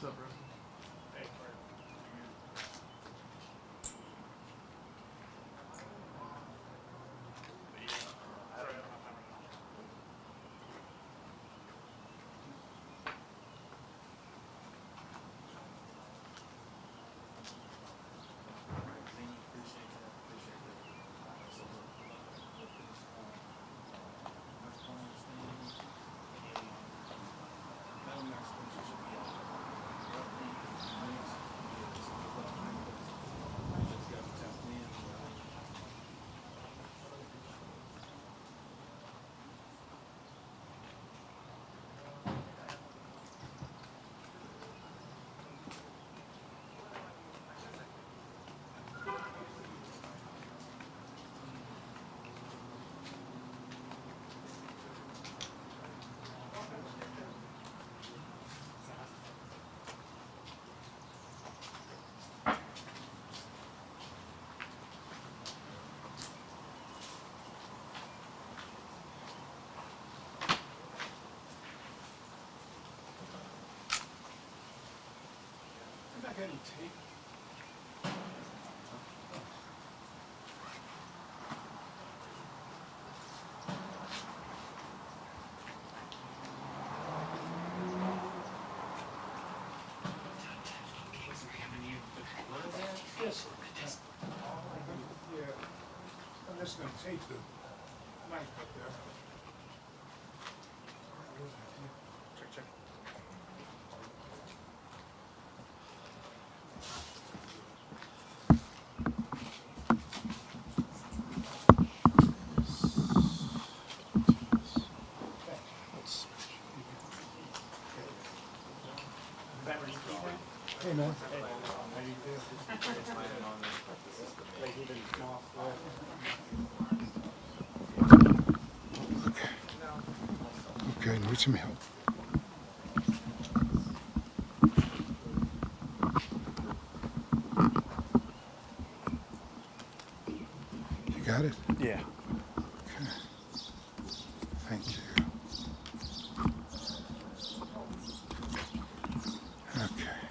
What's up, bro? Hey, I got any tape? Yes. Yeah. I'm just going to tape the mic up there. check, check. Hey, man. How you Okay, need some help. You got it? Yeah. Okay. Thank you. Okay.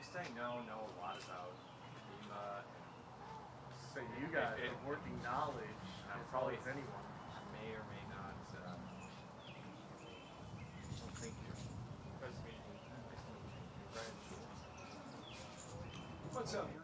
least I know a lot about FEMA. So you got It- the working knowledge I'm as probably well as anyone. I may or may not. Well, thank you. Nice to meet you. Nice to meet you. Reg. What's up, man?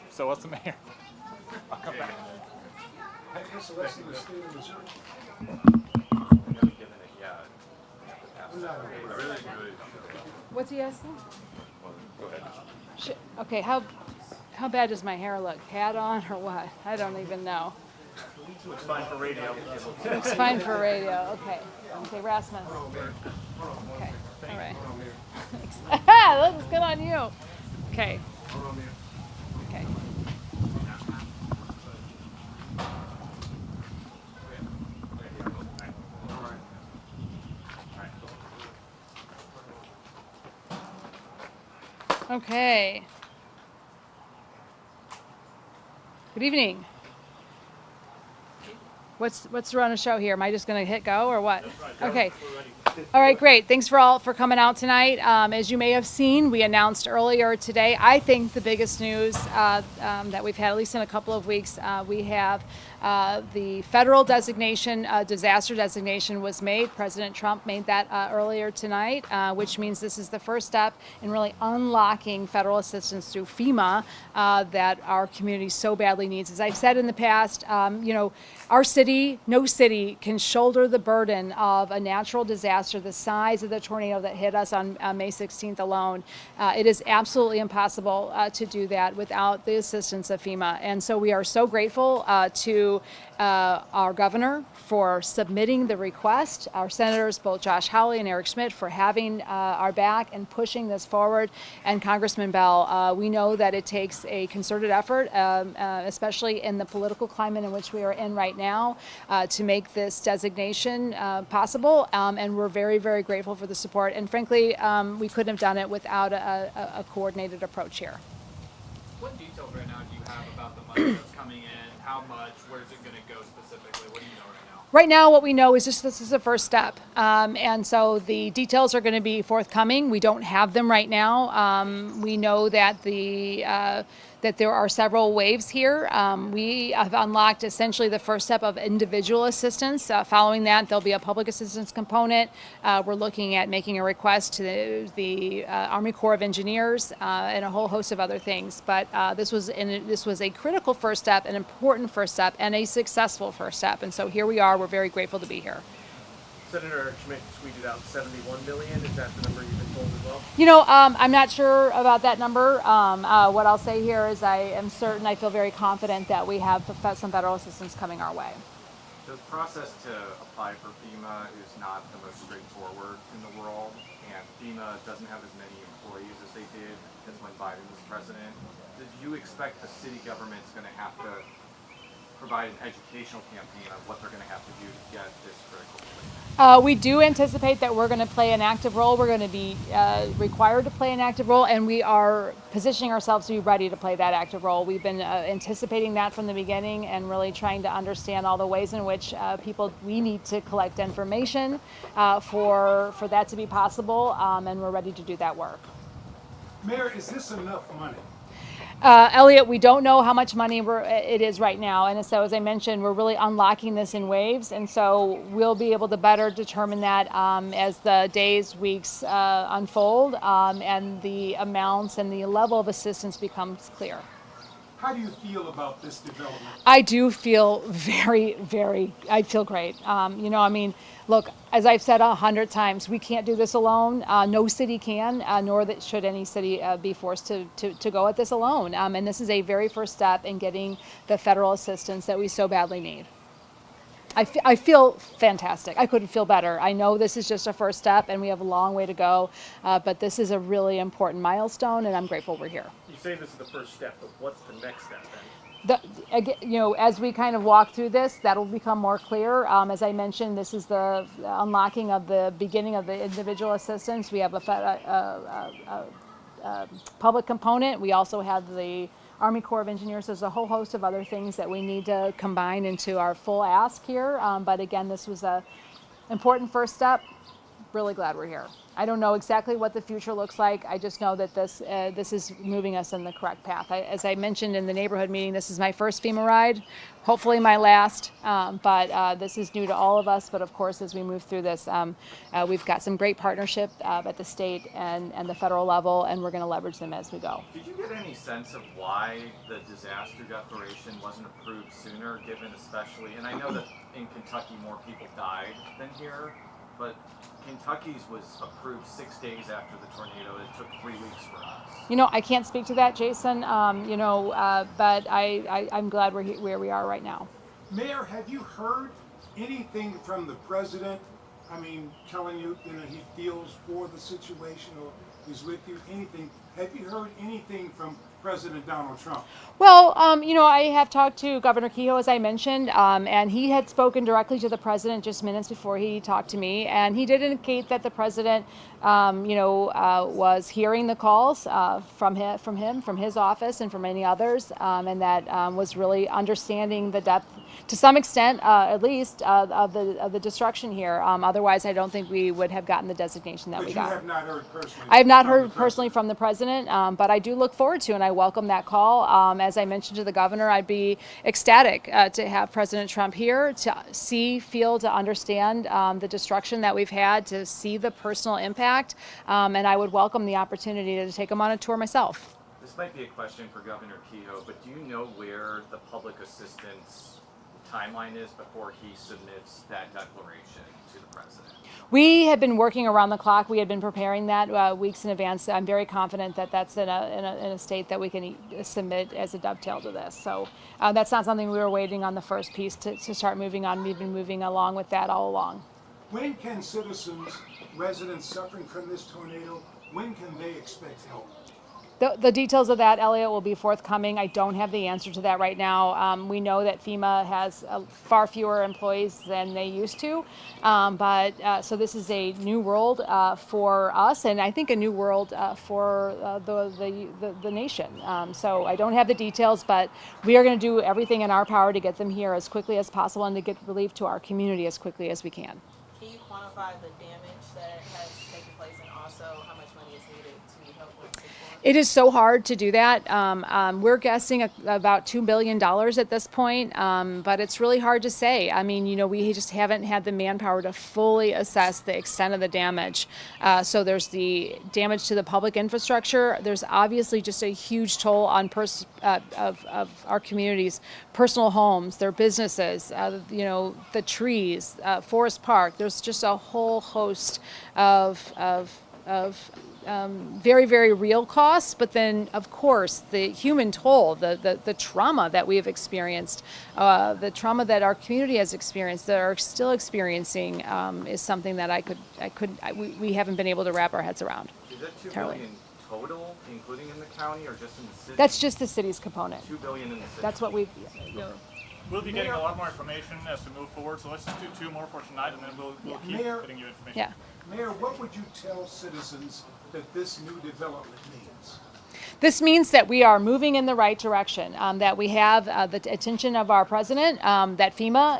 So what's the mayor? I'll come back. I guess the rest of the state of Missouri. I haven't given it yet. I'm not I really enjoyed. What's he asking? Well, go ahead. Okay, how bad does my hair look? Hat on or what? I don't even know. Looks fine for radio. It's fine for radio. Okay. Okay, Rasmus. Okay. All right. That looks good on you. Okay. Okay. Okay. Good evening. What's the run of show here? Am I just going to hit go or what? Okay. All right, great. Thanks for coming out tonight. As you may have seen, we announced earlier today, I think the biggest news that we've had, at least in a couple of weeks, we have the federal designation, disaster designation was made. President Trump made that earlier tonight, which means this is the first step in really unlocking federal assistance through FEMA that our community so badly needs. As I've said in the past, our city, no city can shoulder the burden of a natural disaster the size of the tornado that hit us on May 16th alone. It is absolutely impossible to do that without the assistance of FEMA. And so we are so grateful to our governor for submitting the request, our senators, both Josh Hawley and Eric Schmidt, for having our back and pushing this forward, and Congressman Bell. We know that it takes a concerted effort, especially in the political climate in which we are in right now, to make this designation possible, and we're very, very grateful for the support. And frankly, we couldn't have done it without a coordinated approach here. What details right now do you have about the money that's coming in? How much? Where's it going to go specifically? What do you know right now? Right now, what we know is just this is the first step. And so the details are going to be forthcoming. We don't have them right now. We know that that there are several waves here. We have unlocked essentially the first step of individual assistance. Following that, there'll be a public assistance component. We're looking at making a request to the Army Corps of Engineers and a whole host of other things. But this was a critical first step, an important first step, and a successful first step. And so here we are. We're very grateful to be here. Senator Schmidt tweeted out 71 million. Is that the number you've been told as well? I'm not sure about that number. What I'll say here is I am certain, I feel very confident that we have some federal assistance coming our way. The process to apply for FEMA is not the most straightforward in the world, and FEMA doesn't have as many employees as they did as when Biden was president. Did you expect the city government's going to have to provide an educational campaign on what they're going to have to do to get this critical thing? We do anticipate that we're going to play an active role. We're going to be required to play an active role, and we are positioning ourselves to be ready to play that active role. We've been anticipating that from the beginning and really trying to understand all the ways in which we need to collect information for that to be possible, and we're ready to do that work. Mayor, is this enough money? Elliot, we don't know how much money it is right now. And so, as I mentioned, we're really unlocking this in waves. And so we'll be able to better determine that as the days, weeks unfold and the amounts and the level of assistance becomes clear. How do you feel about this development? I do feel I feel great. Look, as I've said 100 times, we can't do this alone. No city can, nor should any city be forced to go at this alone. And this is a very first step in getting the federal assistance that we so badly need. I feel fantastic. I couldn't feel better. I know this is just a first step and we have a long way to go, but this is a really important milestone and I'm grateful we're here. You say this is the first step, but what's the next step then? As we kind of walk through this, that'll become more clear. As I mentioned, this is the unlocking of the beginning of the individual assistance. We have a public component. We also have the Army Corps of Engineers. There's a whole host of other things that we need to combine into our full ask here. But again, this was a important first step. Really glad we're here. I don't know exactly what the future looks like. I just know that this is moving us in the correct path. As I mentioned in the neighborhood meeting, this is my first FEMA ride, hopefully my last, but this is new to all of us. But of course, as we move through this, we've got some great partnership at the state and the federal level, and we're going to leverage them as we go. Did you get any sense of why the disaster declaration wasn't approved sooner, given especially, and I know that in Kentucky more people died than here, but Kentucky's was approved 6 days after the tornado. It took 3 weeks for us. I can't speak to that, Jason, but I'm glad we're where we are right now. Mayor, have you heard anything from the president? I mean, telling you, he feels for the situation or is with you, anything. Have you heard anything from President Donald Trump? Well, I have talked to Governor Kehoe, as I mentioned, and he had spoken directly to the president just minutes before he talked to me, and he did indicate that the president, was hearing the calls from his office, and from many others, and that was really understanding the depth, to some extent, at least, of the destruction here. Otherwise, I don't think we would have gotten the designation that we got. But you have not heard personally? I have not heard personally from the president, but I do look forward to, and I welcome that call. As I mentioned to the governor, I'd be ecstatic to have President Trump here to see, feel, to understand the destruction that we've had, to see the personal impact, and I would welcome the opportunity to take him on a tour myself. This might be a question for Governor Kehoe, but do you know where the public assistance timeline is before he submits that declaration to the president? We have been working around the clock. We had been preparing that weeks in advance. I'm very confident that that's in a state that we can submit as a dovetail to this. So that's not something we were waiting on the first piece to start moving on. We've been moving along with that all along. When can citizens, residents suffering from this tornado, when can they expect help? The details of that, Elliot, will be forthcoming. I don't have the answer to that right now. We know that FEMA has far fewer employees than they used to, so this is a new world for us, and I think a new world for the nation. So I don't have the details, but we are going to do everything in our power to get them here as quickly as possible and to get relief to our community as quickly as we can. Can you quantify the damage that has taken place and also how much money is needed to help with support? It is so hard to do that. We're guessing about $2 billion at this point, but it's really hard to say. I mean, we just haven't had the manpower to fully assess the extent of the damage. So there's the damage to the public infrastructure. There's obviously just a huge toll on of our communities, personal homes, their businesses, the trees, Forest Park. There's just a whole host of very, very real costs, but then, of course, the human toll, the trauma that we have experienced, the trauma that our community has experienced, that are still experiencing, is something that we haven't been able to wrap our heads around. Is that $2 billion total, including in the county, or just in the city? That's just the city's component. $2 billion in the city. That's what we've. We'll be getting a lot more information as we move forward, so let's just do two more for tonight, and then we'll keep Mayor, getting you information. Yeah. Mayor, what would you tell citizens that this new development means? This means that we are moving in the right direction, that we have the attention of our president, that FEMA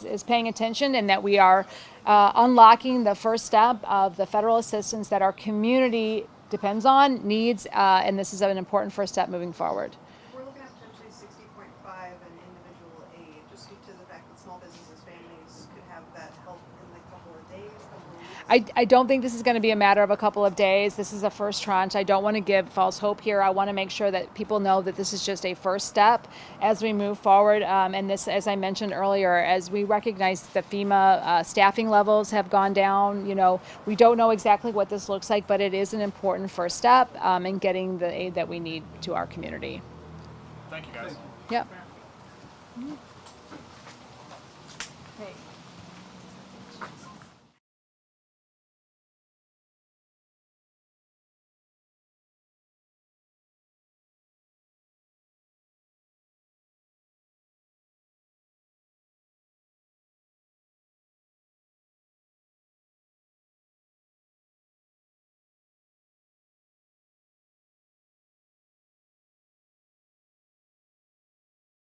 is paying attention, and that we are unlocking the first step of the federal assistance that our community depends on, needs, and this is an important first step moving forward. We're looking at potentially 60.5 in individual aid. Just speak to the fact that small businesses, families could have that help in a couple of days, couple of weeks. I don't think this is going to be a matter of a couple of days. This is a first tranche. I don't want to give false hope here. I want to make sure that people know that this is just a first step as we move forward. And this, as I mentioned earlier, as we recognize that FEMA staffing levels have gone down, we don't know exactly what this looks like, but it is an important first step in getting the aid that we need to our community. Thank you, guys. Yep. Okay.